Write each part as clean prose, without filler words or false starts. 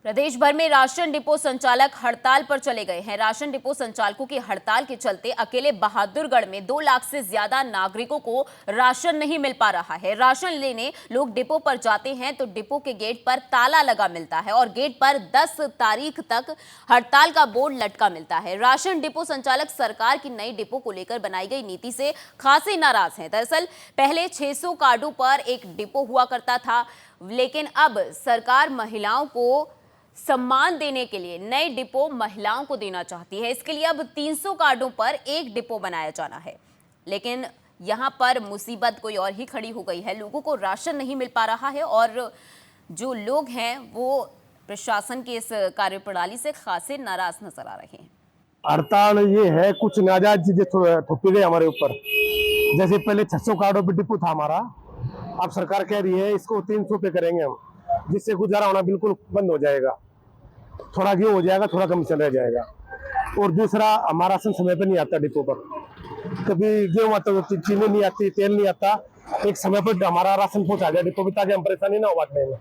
प्रदेश भर में ration depot संचालक हड़ताल पर चले गए हैं। राशन डिपो संचालकों की हड़ताल के चलते अकेले बहादुरगढ़ में 2 लाख से ज्यादा नागरिकों को राशन नहीं मिल पा रहा है। राशन लेने लोग डिपो पर जाते हैं तो डिपो के गेट पर ताला लगा मिलता है और गेट पर 10 तारीख तक हड़ताल का बोर्ड लटका मिलता है। राशन डिपो संचालक सरकार की नई डिपो को लेकर बनाई गई नीति से खासे नाराज हैं। दरअसल पहले 600 कार्डों पर एक डिपो हुआ करता था, लेकिन अब सरकार महिलाओं को सम्मान देने के लिए नए डिपो महिलाओं को देना चाहती है। इसके लिए अब 300 कार्डों पर एक डिपो बनाया जाना है, लेकिन यहां पर मुसीबत कोई और ही खड़ी हो गई है। लोगों को राशन नहीं मिल पा रहा है और जो लोग हैं वो प्रशासन की इस कार्यप्रणाली से खासे नाराज नजर आ रहे हैं। हड़ताल ये है, कुछ नाजायज चीजें थोपी गई हमारे ऊपर। जैसे पहले 600 कार्डों पे डिपो था हमारा, अब सरकार कह रही है इसको 300 पे करेंगे हम, जिससे गुजारा होना बिल्कुल बंद हो जाएगा। थोड़ा गेहूं हो जाएगा, थोड़ा कमीशन रह जाएगा। और दूसरा, हमारा राशन समय पर नहीं आता डिपो पर। कभी गेहूं आता तो चीनी नहीं आती, तेल नहीं आता। एक समय पर हमारा राशन पहुंचा जाए डिपो पर, ताकि हम परेशानी ना हो बांटने में।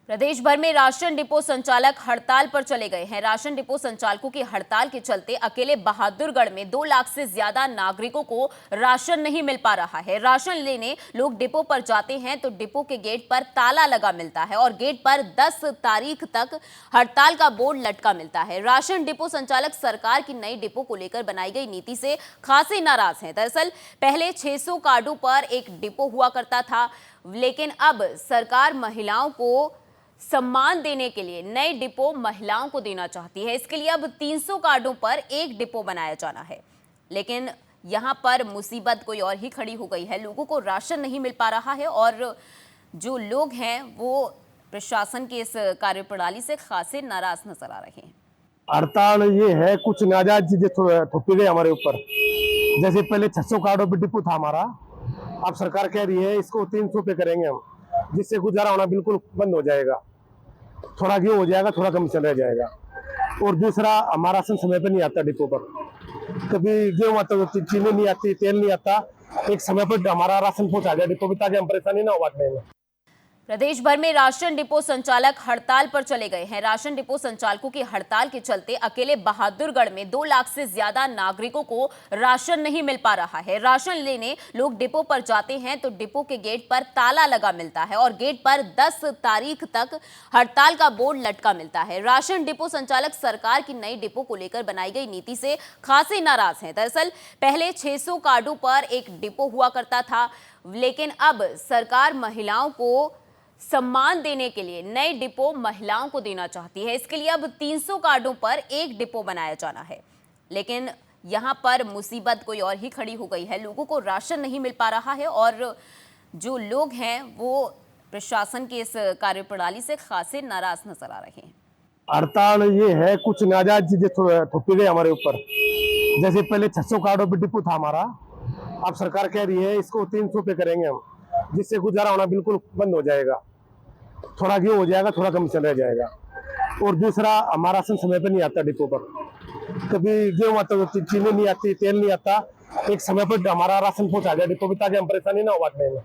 प्रदेश भर में राशन डिपो संचालक हड़ताल पर चले गए हैं। राशन डिपो संचालकों की हड़ताल के चलते अकेले बहादुरगढ़ में 2 लाख से ज्यादा नागरिकों को राशन नहीं मिल पा रहा है। राशन लेने लोग डिपो पर जाते हैं तो डिपो के गेट पर ताला लगा मिलता है और गेट पर 10 तारीख तक हड़ताल का बोर्ड लटका मिलता है। राशन डिपो संचालक सरकार की नई डिपो को लेकर बनाई गई नीति से खासे नाराज हैं। दरअसल पहले 600 कार्डों पर एक डिपो हुआ करता था, लेकिन अब सरकार महिलाओं को सम्मान देने के लिए नए डिपो महिलाओं को देना चाहती है। इसके लिए अब 300 कार्डों पर एक डिपो बनाया जाना है, लेकिन यहां पर मुसीबत कोई और ही खड़ी हो गई है। लोगों को राशन नहीं मिल पा रहा है और जो लोग हैं वो प्रशासन की इस कार्यप्रणाली से खासे नाराज नजर आ रहे हैं। हड़ताल ये है, कुछ नाजायज चीजें थोपी गई हमारे ऊपर। जैसे पहले 600 कार्डों पे डिपो था हमारा, अब सरकार कह रही है इसको 300 पे करेंगे हम, जिससे गुजारा होना बिल्कुल बंद हो जाएगा। थोड़ा गेहूं हो जाएगा, थोड़ा कमीशन रह जाएगा। और दूसरा, हमारा राशन समय पर नहीं आता डिपो पर। कभी गेहूं आता तो चीनी नहीं आती, तेल नहीं आता। एक समय पर हमारा राशन पहुंचा जाए डिपो पर, ताकि हम परेशानी ना हो बांटने में। प्रदेश भर में राशन डिपो संचालक हड़ताल पर चले गए हैं। राशन डिपो संचालकों की हड़ताल के चलते अकेले बहादुरगढ़ में 2 लाख से ज्यादा नागरिकों को राशन नहीं मिल पा रहा है। राशन लेने लोग डिपो पर जाते हैं तो डिपो के गेट पर ताला लगा मिलता है और गेट पर 10 तारीख तक हड़ताल का बोर्ड लटका मिलता है। राशन डिपो संचालक सरकार की नई डिपो को लेकर बनाई गई नीति से खासे नाराज हैं। दरअसल पहले 600 कार्डों पर एक डिपो हुआ करता था, लेकिन अब सरकार महिलाओं को सम्मान देने के लिए नए डिपो महिलाओं को देना चाहती है। इसके लिए अब 300 कार्डों पर एक डिपो बनाया जाना है, लेकिन यहां पर मुसीबत कोई और ही खड़ी हो गई है। लोगों को राशन नहीं मिल पा रहा है और जो लोग हैं वो प्रशासन की इस कार्यप्रणाली से खासे नाराज नजर आ रहे हैं। हड़ताल ये है, कुछ नाजायज चीजें थोपी गई हमारे ऊपर। जैसे पहले 600 कार्डों पे डिपो था हमारा, अब सरकार कह रही है इसको 300 पे करेंगे हम, जिससे गुजारा होना बिल्कुल बंद हो जाएगा। थोड़ा गेहूं हो जाएगा, थोड़ा कमीशन रह जाएगा। और दूसरा, हमारा राशन समय पर नहीं आता डिपो पर। कभी गेहूं आता तो चीनी नहीं आती, तेल नहीं आता। एक समय पर हमारा राशन पहुंचा जाए डिपो पर, ताकि हम परेशानी ना हो बांटने में।